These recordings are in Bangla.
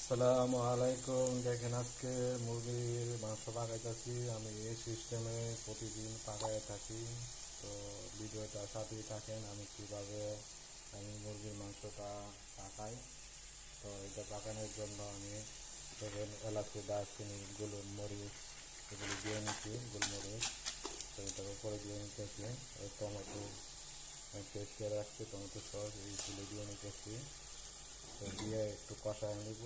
আসসালামু আলাইকুম। দেখেন আজকে মুরগির মাংস পাকাইতেছি। আমি এই সিস্টেমে প্রতিদিন পাকাই থাকি। তো ভিডিওটা সাথেই থাকেন আমি কিভাবে মুরগির মাংসটা পাকাই। তো এটা পাকানোর জন্য আমি দেখেন এলাচি, দারচিনি, গোলমরিচ এগুলি দিয়ে নিচ্ছি। গোলমরিচ তো এটার উপরে দিয়ে নিতেছি। টমেটো পেস্ট করে রাখছি, টমেটো সস এইগুলো দিয়ে নিতেছি। তো দিয়ে একটু কষায় নিব।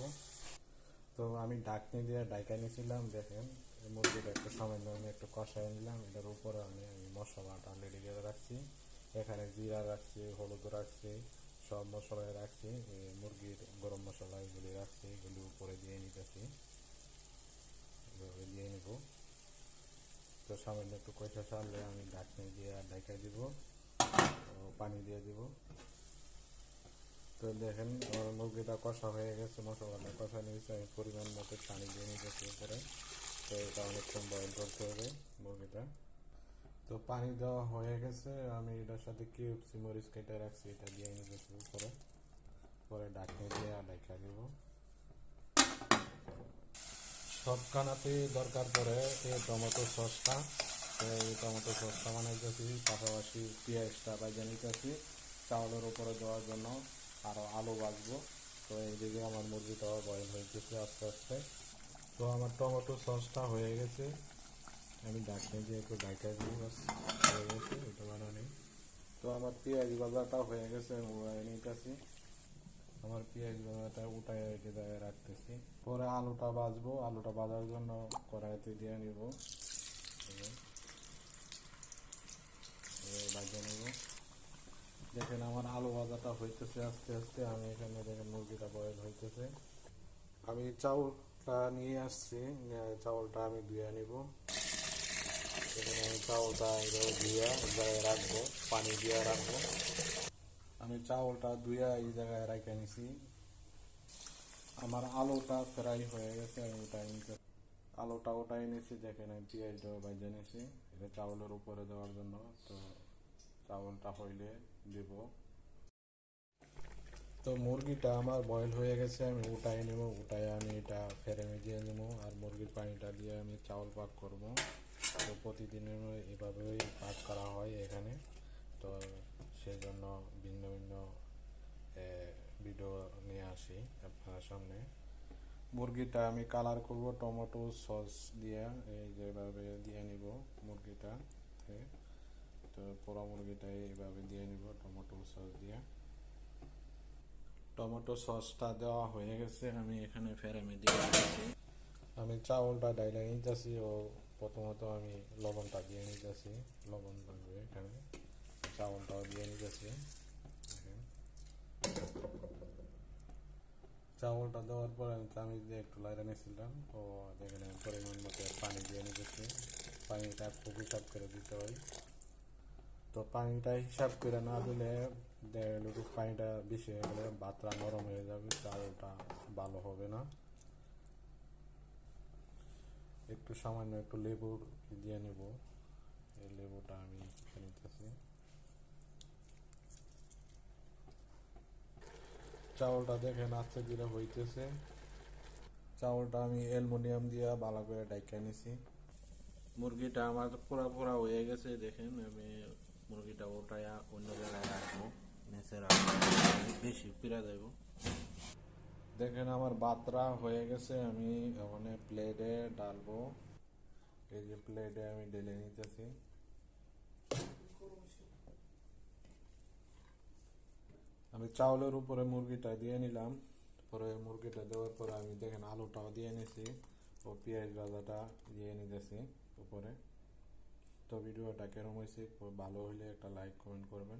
তো আমি ডাকনি দিয়ে ডাইকা নিয়েছিলাম। দেখেন মুরগিটা একটু সামান্য আমি একটু কষাই নিলাম। এটার উপরে আমি মশলাটা রেডি করে রাখছি। এখানে জিরা রাখছি, হলুদ রাখছি, সব মশলাই রাখছি। মুরগির গরম মশলা এগুলি রাখছি, এগুলি উপরে দিয়ে নিতেছি। এভাবে দিয়ে নিব। তো সামান্য একটু কষা ছাড়লে আমি ডাকনি দিয়ে ডাইকা দিব, পানি দিয়ে দিব। তো দেখেন আমার মুরগিটা কষা হয়ে গেছে, মশলাটা কষা নিয়েছে। আমি পরিমাণ মতো পানি দিয়ে নিতেছি উপরে। তো এটা অনেকক্ষণ বয়েল করতে হবে মুরগিটা। তো পানি দেওয়া হয়ে গেছে। আমি এটার সাথে কিউবসি মরিচ কেটে রাখছি, এটা দিয়ে নিতেছি উপরে। পরে ডাকনি দিয়ে ঢাকা দিব। সব কানাতে দরকার পড়ে এই টমেটো সসটা। তো এই টমেটো সসটা বানাইতেছি, পাশাপাশি পেঁয়াজটা বাজে নিতেছি চাউলের উপরে দেওয়ার জন্য। আরও আলু ভাজবো। তো এইদিকে আমার মুরগিটাও বয়েল হইতেছে আস্তে আস্তে। তো আমার টমেটো সসটা হয়ে গেছে। আমি ডাকনি দিয়ে একটু ঢাকা দিয়ে বাস হয়ে গেছে এটা বানানি। তো আমার পেঁয়াজ ভাজাটা হয়ে গেছে, আমি উড়াই নিতেছি। আমার পেঁয়াজ ভাজাটা উঠাই রেখে জায়গায় রাখতেছি। পরে আলুটা ভাজবো। আলুটা ভাজার জন্য কড়াইতে দিয়ে নিব, ভাজে নিব। দেখেন আমার আলু ভাজাটা হইতেছে আস্তে আস্তে। আমি এখানে দেখেন মুরগিটা বয়েল হইতেছে। আমি চাউলটা নিয়ে আসছি, চাউলটা আমি ধুয়ে নিব। এখানে আমি চাউলটা এইভাবে ধুয়ে এক জায়গায় রাখবো, পানি দিয়ে রাখবো। আমি চাউলটা ধুয়ে এই জায়গায় রেখে নিছি। আমার আলুটা ফ্রাই হয়ে গেছে, আমি উঠাই নিতে আলুটা উঠাই নিয়েছি। দেখেন আমি পেঁয়াজটা ভেজে নিয়েছি এটা চাউলের উপরে দেওয়ার জন্য। তো চাউলটা হইলে দেব। তো মুরগিটা আমার বয়েল হয়ে গেছে, আমি উঠাই নেব। উঠাই আমি এটা ফ্রেমে দিয়ে নেব, আর মুরগির পানিটা দিয়ে আমি চাউল পাক করব। তো প্রতিদিনের এভাবেই পাক করা হয় এখানে। তো সেই জন্য ভিন্ন ভিন্ন ভিডিও নিয়ে আসি আপনার সামনে। মুরগিটা আমি কালার করব টমেটো সস দিয়ে, এই যেভাবে দিয়ে নিব মুরগিটাতে। তো পুরো মুরগিটা এইভাবে দিয়ে নিব টমেটো সস দিয়ে। টমেটো সসটা দেওয়া হয়ে গেছে, আমি এখানে ফ্রেমে দিয়ে দিচ্ছি। আমি চাউলটা ডাইলে নিতেছি। ও প্রথমত আমি লবণটা দিয়ে নিতেছি। লবণ লাগবে এখানে। চাউলটাও দিয়ে নিতেছি। চাউলটা দেওয়ার পর আমি চামিচ দিয়ে একটু লাইড়া নিয়েছিলাম। ও এখানে পরিমাণ মতো পানি দিয়ে নিতেছি। পানিটা খুব হিসাব করে দিতে হয়। তো পানিটা হিসাব করে না দিলে পানিটা বেশি হয়ে গেলে ভাতটা নরম হয়ে যাবে, চাউলটা ভালো হবে না। একটু সামান্য একটু লেবু দিয়ে নেব। এই লেবুটা আমি নিতেছি। চাউলটা দেখেন আস্তে ধীরে হইতেছে। চাউলটা আমি অ্যালুমিনিয়াম দিয়ে ভালো করে ঢাকা নিছি। মুরগিটা আমার পুরা পুরা হয়ে গেছে। দেখেন আমি মুরগিটা ওটায়া অন্য জায়গায় রাখবো, নিচে রাখবো, বেশি পিড়া দেবো। দেখেন আমার বাতরা হয়ে গেছে, আমি ওখানে প্লেটে ডালবো। এই যে প্লেটে আমি ঢেলে নিতেছি। আমি চাউলের উপরে মুরগিটা দিয়ে নিলাম। পরে মুরগিটা দেওয়ার পরে আমি দেখেন আলুটাও দিয়ে নিছি ও পেঁয়াজ ভাজাটা দিয়ে নিতেছি উপরে। তো ভিডিওটা কেরম হয়েছে ভালো হলে একটা লাইক কমেন্ট করবেন।